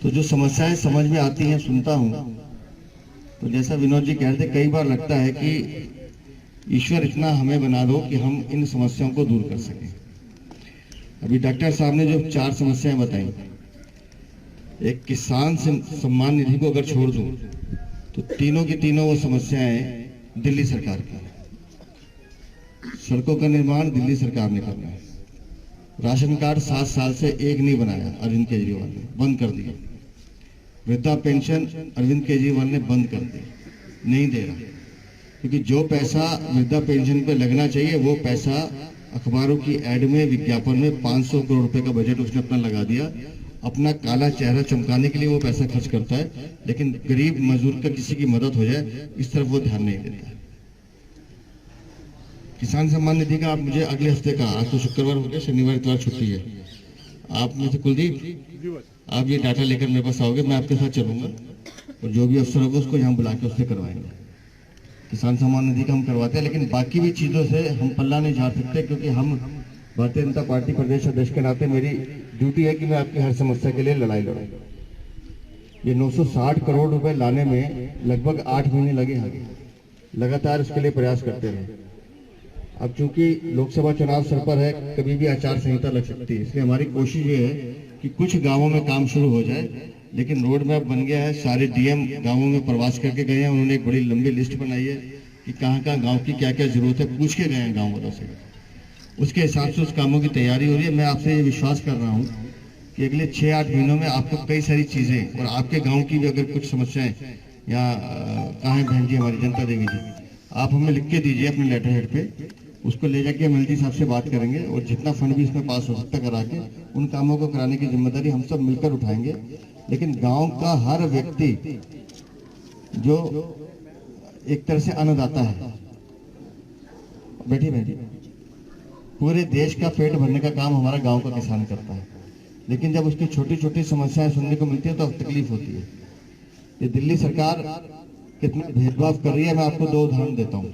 तो जो समस्याएं समझ में आती हैं सुनता हूँ, तो जैसा विनोद जी कह रहे थे, कई बार लगता है कि ईश्वर इतना हमें बना दो कि हम इन समस्याओं को दूर कर सकें। अभी डॉक्टर साहब ने जो 4 समस्याएं बताई, एक किसान सम्मान निधि को अगर छोड़ दूं तो तीनों की तीनों वो समस्याएं दिल्ली सरकार की है। सड़कों का निर्माण दिल्ली सरकार ने करना है। राशन कार्ड 7 साल से एक नहीं बनाया अरविंद केजरीवाल ने, बंद कर दिया। वृद्धा पेंशन अरविंद केजरीवाल ने बंद कर दी, नहीं दे रहा, क्योंकि जो पैसा वृद्धा पेंशन पे लगना चाहिए वो पैसा अखबारों की एड में, विज्ञापन में 500 करोड़ रुपए का बजट उसने अपना लगा दिया। अपना काला चेहरा चमकाने के लिए वो पैसा खर्च करता है, लेकिन गरीब मजदूर का किसी की मदद हो जाए इस तरफ वो ध्यान नहीं देता। किसान सम्मान निधि का आप मुझे अगले हफ्ते का, आज तो शुक्रवार हो गया, शनिवार इतवार छुट्टी है, आप में से कुलदीप आप ये डाटा लेकर मेरे पास आओगे, मैं आपके साथ चलूंगा और जो भी अफसर होगा उसको यहाँ बुला के उससे करवाएंगे। किसान सम्मान निधि का हम करवाते हैं, लेकिन बाकी भी चीज़ों से हम पल्ला नहीं झाड़ सकते, क्योंकि हम भारतीय जनता पार्टी प्रदेश अध्यक्ष के नाते मेरी ड्यूटी है कि मैं आपकी हर समस्या के लिए लड़ाई लड़ूं। ये 960 करोड़ रुपए लाने में लगभग 8 महीने लगे हैं, लगातार इसके लिए प्रयास करते रहे। अब चूंकि लोकसभा चुनाव सर पर है, कभी भी आचार संहिता लग सकती है, इसलिए हमारी कोशिश ये है कि कुछ गाँवों में काम शुरू हो जाए। लेकिन रोड मैप बन गया है, सारे डीएम गाँवों में प्रवास करके गए हैं, उन्होंने एक बड़ी लंबी लिस्ट बनाई है कि कहाँ कहाँ गाँव की क्या क्या जरूरत है, पूछ के गए हैं गाँव वालों से। उसके हिसाब से उस कामों की तैयारी हो रही है। मैं आपसे ये विश्वास कर रहा हूँ कि अगले 6-8 महीनों में आपको कई सारी चीज़ें, और आपके गांव की भी अगर कुछ समस्याएं, या कहाँ है बहन जी हमारी जनता देवी जी, आप हमें लिख के दीजिए अपने लेटर हेड पे, उसको ले जाके हम एलजी साहब से बात करेंगे और जितना फंड भी इसमें पास हो सकता करा के उन कामों को कराने की जिम्मेदारी हम सब मिलकर उठाएंगे। लेकिन गाँव का हर व्यक्ति जो एक तरह से अन्नदाता है, बैठी बैठी, पूरे देश का पेट भरने का काम हमारा गांव का किसान करता है, लेकिन जब उसकी छोटी छोटी समस्याएं सुनने को मिलती है तो तकलीफ होती है। ये दिल्ली सरकार कितना भेदभाव कर रही है, मैं आपको 2 उदाहरण देता हूँ।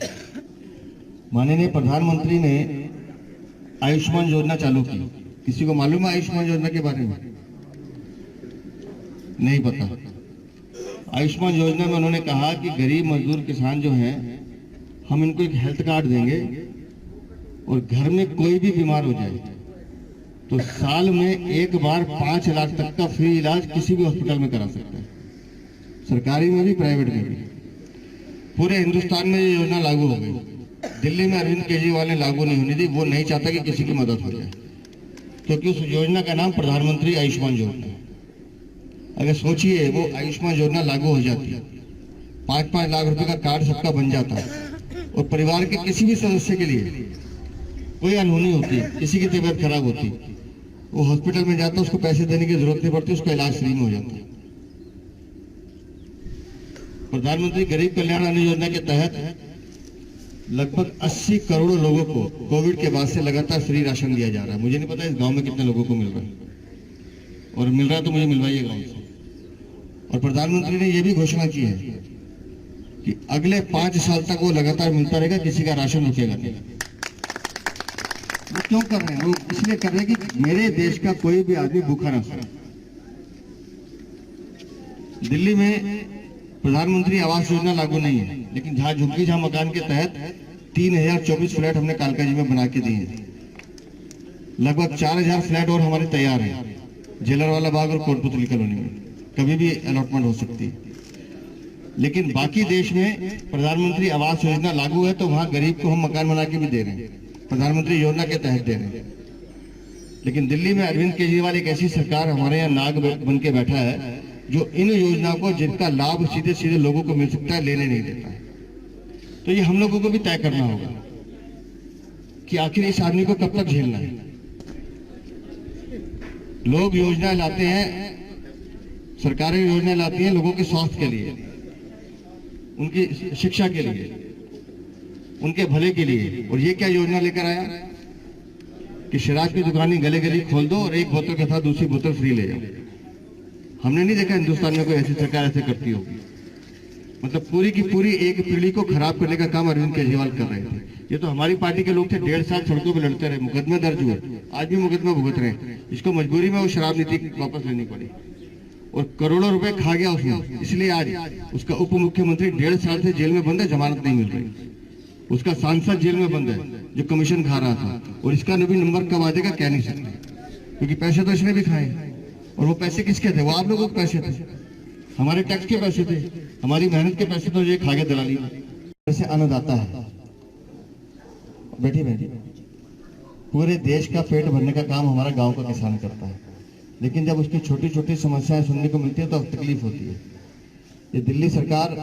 माननीय प्रधानमंत्री ने आयुष्मान योजना चालू की। किसी को मालूम है आयुष्मान योजना के बारे में? नहीं पता। आयुष्मान योजना में उन्होंने कहा कि गरीब मजदूर किसान जो हैं, हम इनको एक हेल्थ कार्ड देंगे और घर में कोई भी बीमार हो जाए तो साल में एक बार 5 लाख तक का फ्री इलाज किसी भी हॉस्पिटल में करा सकते हैं, सरकारी में भी प्राइवेट में भी। पूरे हिंदुस्तान में ये योजना लागू हो गई। दिल्ली में अरविंद केजरीवाल ने लागू नहीं होनी दी, वो नहीं चाहता कि किसी की मदद हो जाए, क्योंकि उस योजना का नाम प्रधानमंत्री आयुष्मान योजना है। अगर सोचिए वो आयुष्मान योजना लागू हो जाती है, 5-5 लाख रुपए का कार्ड सबका बन जाता है और परिवार के किसी भी सदस्य के लिए कोई अनहोनी होती, किसी की तबीयत खराब होती, वो हॉस्पिटल में जाता, उसको पैसे देने की जरूरत नहीं पड़ती, उसका इलाज फ्री में हो जाता है। प्रधानमंत्री गरीब कल्याण अन्न योजना के तहत लगभग 80 करोड़ लोगों को कोविड के बाद से लगातार फ्री राशन दिया जा रहा है। मुझे नहीं पता इस गांव में कितने लोगों को मिल रहा है, और मिल रहा है तो मुझे मिलवाइए गांव से। और प्रधानमंत्री ने यह भी घोषणा की है कि अगले 5 साल तक वो लगातार मिलता रहेगा, किसी का राशन रुकेगा नहीं। वो क्यों कर रहे हैं? वो इसलिए कर रहे हैं कि मेरे देश का कोई भी आदमी भूखा ना सोए। दिल्ली में प्रधानमंत्री आवास योजना लागू नहीं है, लेकिन जहां झुग्गी जहां मकान के तहत 3024 फ्लैट हमने कालका जी में बना के दिए हैं। लगभग 4000 फ्लैट और हमारे तैयार हैं जेलरवाला बाग और कोटपुतली कॉलोनी में, कभी भी अलॉटमेंट हो सकती है। लेकिन बाकी देश में प्रधानमंत्री आवास योजना लागू है तो वहां गरीब को हम मकान बना के भी दे रहे हैं, प्रधानमंत्री योजना के तहत दे रहे हैं। लेकिन दिल्ली में अरविंद केजरीवाल एक ऐसी सरकार हमारे यहाँ नाग बन के बैठा है जो इन योजनाओं को, जिनका लाभ सीधे सीधे लोगों को मिल सकता है, लेने नहीं देता है। तो ये हम लोगों को भी तय करना होगा कि आखिर इस आदमी को कब तक झेलना है। लोग योजना लाते हैं, सरकारें योजना लाती हैं लोगों के स्वास्थ्य के लिए, उनकी शिक्षा के लिए, उनके भले के लिए। और ये क्या योजना लेकर आया कि शराब की दुकानें गली गली खोल दो और एक बोतल के साथ दूसरी बोतल फ्री ले जाओ। हमने नहीं देखा हिंदुस्तान में कोई ऐसी सरकार ऐसे करती होगी। मतलब पूरी की पूरी एक पीढ़ी को खराब करने का काम अरविंद केजरीवाल कर रहे थे। ये तो हमारी पार्टी के लोग थे, 1.5 साल सड़कों पे लड़ते रहे, मुकदमे दर्ज हुए, आज भी मुकदमा भुगत रहे हैं। इसको मजबूरी में वो शराब नीति वापस लेनी पड़ी। और करोड़ों रुपए खा गया उसने, इसलिए आज उसका उप मुख्यमंत्री 1.5 साल से जेल में बंद है, जमानत नहीं मिल रही। उसका सांसद जेल में बंद है जो कमीशन खा रहा था, और इसका भी नंबर कब आ जाएगा कह नहीं सकते, क्योंकि पैसे तो इसने भी खाए। और वो पैसे किसके थे? वो आप लोगों के पैसे थे, हमारे टैक्स के पैसे थे, हमारी मेहनत के पैसे तो ये खा गया दलाली में। जैसे अन्नदाता है, बैठी बैठी पूरे देश का पेट भरने का काम हमारा गांव का किसान करता है, लेकिन जब उसकी छोटी छोटी समस्याएं सुनने को मिलती है तो तकलीफ होती है। ये दिल्ली सरकार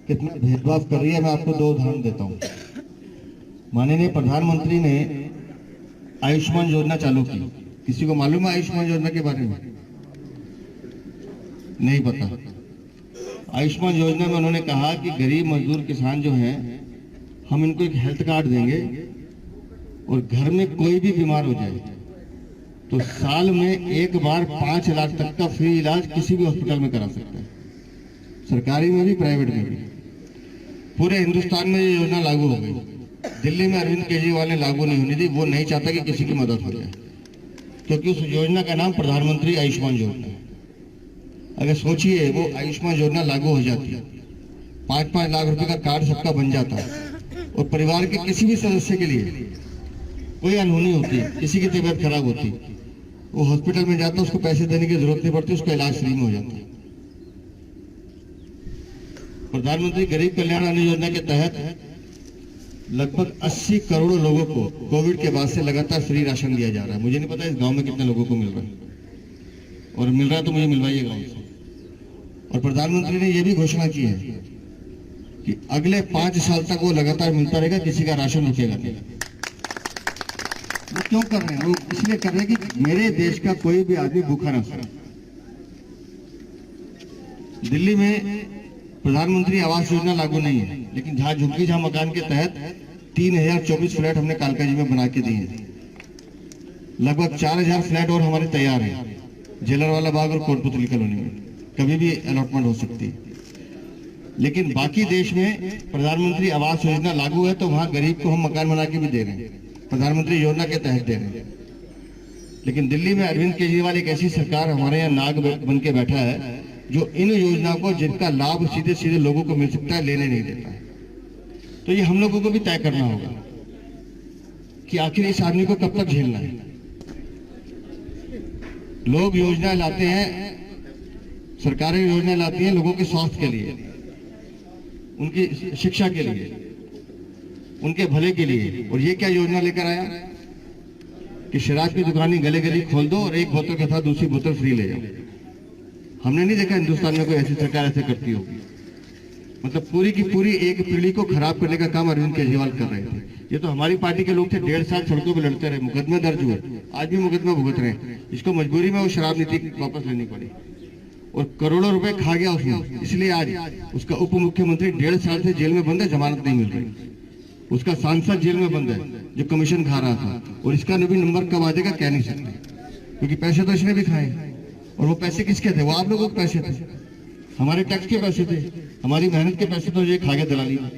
कितना भेदभाव कर रही है, मैं आपको 2 उदाहरण देता हूँ। माननीय प्रधानमंत्री ने आयुष्मान योजना चालू की। किसी को मालूम है आयुष्मान योजना के बारे में? नहीं पता। आयुष्मान योजना में उन्होंने कहा कि गरीब मजदूर किसान जो हैं, हम इनको एक हेल्थ कार्ड देंगे, और घर में कोई भी बीमार हो जाए तो साल में एक बार 5 लाख तक का फ्री इलाज किसी भी हॉस्पिटल में करा सकता है, सरकारी में भी प्राइवेट में भी। पूरे हिंदुस्तान में ये योजना लागू हो गई। दिल्ली में अरविंद केजरीवाल ने लागू नहीं होनी दी, वो नहीं चाहता कि किसी की मदद हो जाए, क्योंकि उस योजना का नाम प्रधानमंत्री आयुष्मान योजना है। अगर सोचिए वो आयुष्मान योजना लागू हो जाती है, 5-5 लाख रुपए का कार्ड सबका बन जाता है, और परिवार के किसी भी सदस्य के लिए कोई अनहोनी होती है, किसी की तबीयत खराब होती, वो हॉस्पिटल में जाता है, उसको पैसे देने की जरूरत नहीं पड़ती, उसका इलाज फ्री में हो जाता है। प्रधानमंत्री गरीब कल्याण अन्न योजना के तहत लगभग 80 करोड़ लोगों को कोविड के बाद से लगातार फ्री राशन दिया जा रहा है। मुझे नहीं पता इस गांव में कितने लोगों को मिल रहा है, और मिल रहा है तो मुझे मिलवाइए गांव से। और प्रधानमंत्री ने यह भी घोषणा की है कि अगले 5 साल तक वो लगातार मिलता रहेगा, किसी का राशन रुकेगा नहीं। वो क्यों कर रहे हैं? वो इसलिए कर रहे हैं कि मेरे देश का कोई भी आदमी भूखा ना सोए। दिल्ली में प्रधानमंत्री आवास योजना लागू नहीं है, लेकिन जहां झुग्गी जहां मकान के तहत 3024 फ्लैट हमने कालकाजी में बना के दिए हैं। लगभग 4000 फ्लैट और हमारे तैयार हैं जेलरवाला बाग और कोटपुतली कॉलोनी में, कभी भी अलॉटमेंट हो सकती है। लेकिन बाकी देश में प्रधानमंत्री आवास योजना लागू है तो वहां गरीब को हम मकान बना के भी दे रहे हैं, प्रधानमंत्री योजना के तहत दे रहे हैं। लेकिन दिल्ली में अरविंद केजरीवाल एक ऐसी सरकार हमारे यहाँ नाग बन के बैठा है जो इन योजनाओं को, जिनका लाभ सीधे सीधे लोगों को मिल सकता है, लेने नहीं देता है। तो ये हम लोगों को भी तय करना होगा कि आखिर इस आदमी को कब तक झेलना है। लोग योजना लाते हैं, सरकारें योजना लाती हैं लोगों के स्वास्थ्य के लिए, उनकी शिक्षा के लिए, उनके भले के लिए। और ये क्या योजना लेकर आया कि शराब की दुकानें गली गली खोल दो और एक बोतल के साथ दूसरी बोतल फ्री ले जाओ। हमने नहीं देखा हिंदुस्तान में कोई ऐसी सरकार ऐसे करती होगी। मतलब पूरी की पूरी एक पीढ़ी को खराब करने का काम अरविंद केजरीवाल कर रहे थे। ये तो हमारी पार्टी के लोग थे, 1.5 साल सड़कों पे लड़ते रहे, मुकदमे दर्ज हुए, आज भी मुकदमा भुगत रहे हैं। इसको मजबूरी में वो शराब नीति वापस लेनी पड़ी, और करोड़ों रुपए खा गया उसने, इसलिए आज उसका उप मुख्यमंत्री 1.5 साल से जेल में बंद है, जमानत नहीं मिल रही। उसका सांसद जेल में बंद है जो कमीशन खा रहा था, और इसका भी नंबर कब आ जाएगा कह नहीं सकते, क्योंकि पैसे तो इसने भी खाए। और वो पैसे किसके थे? वो आप लोगों के पैसे थे, हमारे टैक्स के पैसे थे, हमारी मेहनत के पैसे तो ये खा गया दलाली में।